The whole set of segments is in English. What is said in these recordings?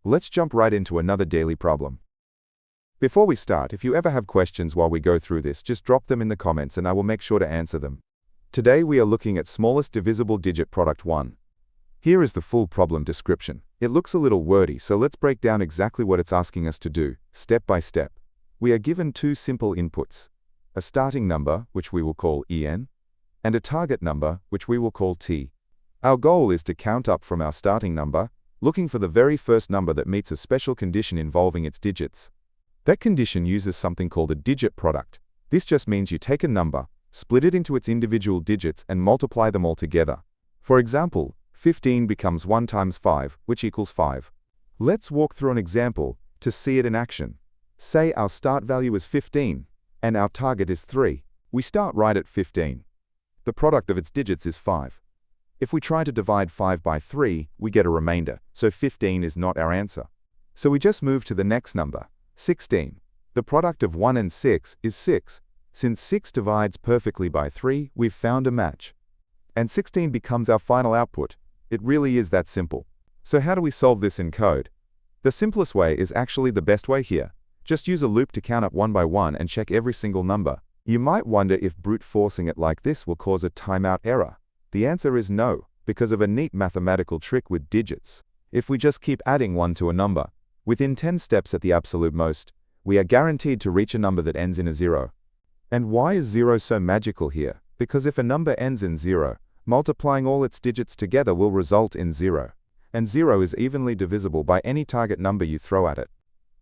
Let's jump right into another daily problem. Before we start, if you ever have questions while we go through this, just drop them in the comments and I will make sure to answer them. Today we are looking at smallest divisible digit product 1. Here is the full problem description. It looks a little wordy, so let's break down exactly what it's asking us to do, step by step. We are given two simple inputs, a starting number, which we will call en, and a target number, which we will call t. Our goal is to count up from our starting number, looking for the very first number that meets a special condition involving its digits. That condition uses something called a digit product. This just means you take a number, split it into its individual digits and multiply them all together. For example, 15 becomes 1 times 5, which equals 5. Let's walk through an example to see it in action. Say our start value is 15, and our target is 3. We start right at 15. The product of its digits is 5. If we try to divide 5 by 3, we get a remainder, so 15 is not our answer. So we just move to the next number, 16. The product of 1 and 6 is 6. Since 6 divides perfectly by 3, we've found a match. And 16 becomes our final output. It really is that simple. So how do we solve this in code? The simplest way is actually the best way here. Just use a loop to count up one by one and check every single number. You might wonder if brute forcing it like this will cause a timeout error. The answer is no, because of a neat mathematical trick with digits. If we just keep adding 1 to a number, within 10 steps at the absolute most, we are guaranteed to reach a number that ends in a 0. And why is 0 so magical here? Because if a number ends in 0, multiplying all its digits together will result in 0. And 0 is evenly divisible by any target number you throw at it.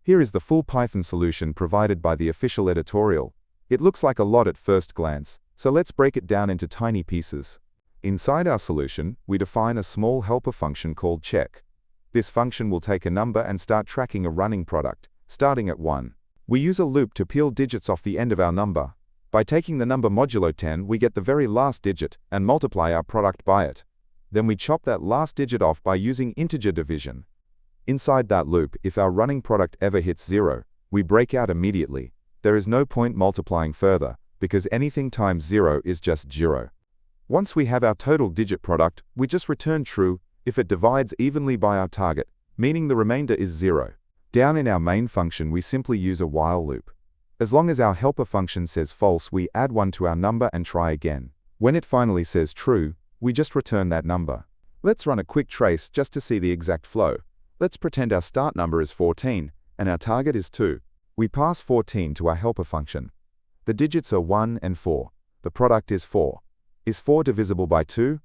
Here is the full Python solution provided by the official editorial. It looks like a lot at first glance, so let's break it down into tiny pieces. Inside our solution, we define a small helper function called check. This function will take a number and start tracking a running product, starting at 1. We use a loop to peel digits off the end of our number. By taking the number modulo 10, we get the very last digit and multiply our product by it. Then we chop that last digit off by using integer division. Inside that loop, if our running product ever hits 0, we break out immediately. There is no point multiplying further, because anything times 0 is just 0. Once we have our total digit product, we just return true if it divides evenly by our target, meaning the remainder is 0. Down in our main function, we simply use a while loop. As long as our helper function says false, we add 1 to our number and try again. When it finally says true, we just return that number. Let's run a quick trace just to see the exact flow. Let's pretend our start number is 14, and our target is 2. We pass 14 to our helper function. The digits are 1 and 4. The product is 4. Is 4 divisible by 2?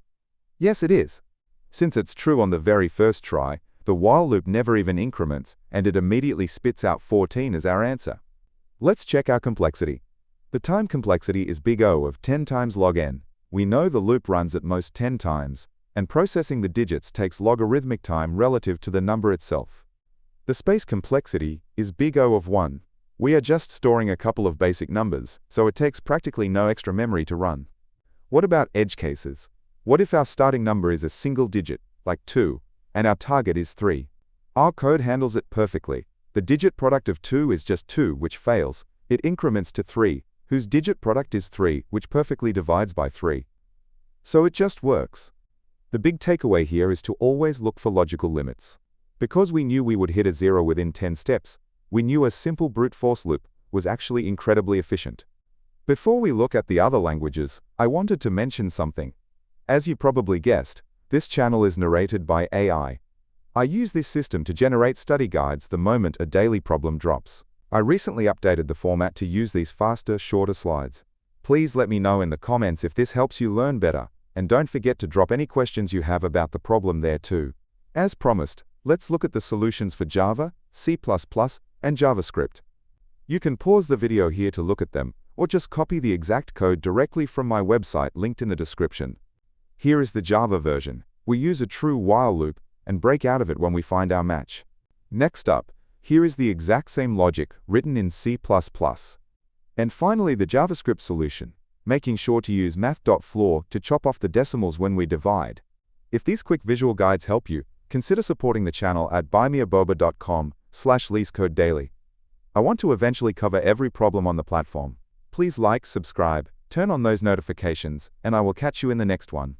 Yes, it is. Since it's true on the very first try, the while loop never even increments, and it immediately spits out 14 as our answer. Let's check our complexity. The time complexity is big O of 10 times log n. We know the loop runs at most 10 times, and processing the digits takes logarithmic time relative to the number itself. The space complexity is big O of 1. We are just storing a couple of basic numbers, so it takes practically no extra memory to run. What about edge cases? What if our starting number is a single digit, like 2, and our target is 3? Our code handles it perfectly. The digit product of 2 is just 2, which fails. It increments to 3, whose digit product is 3, which perfectly divides by 3. So it just works. The big takeaway here is to always look for logical limits. Because we knew we would hit a 0 within 10 steps, we knew a simple brute force loop was actually incredibly efficient. Before we look at the other languages, I wanted to mention something. As you probably guessed, this channel is narrated by AI. I use this system to generate study guides the moment a daily problem drops. I recently updated the format to use these faster, shorter slides. Please let me know in the comments if this helps you learn better, and don't forget to drop any questions you have about the problem there too. As promised, let's look at the solutions for Java, C++, and JavaScript. You can pause the video here to look at them, or just copy the exact code directly from my website linked in the description. Here is the Java version. We use a true while loop and break out of it when we find our match. Next up, here is the exact same logic written in C++. And finally, the JavaScript solution, making sure to use math.floor to chop off the decimals when we divide. If these quick visual guides help you, consider supporting the channel at buymeaboba.com/Leetcode daily. I want to eventually cover every problem on the platform. Please like, subscribe, turn on those notifications, and I will catch you in the next one.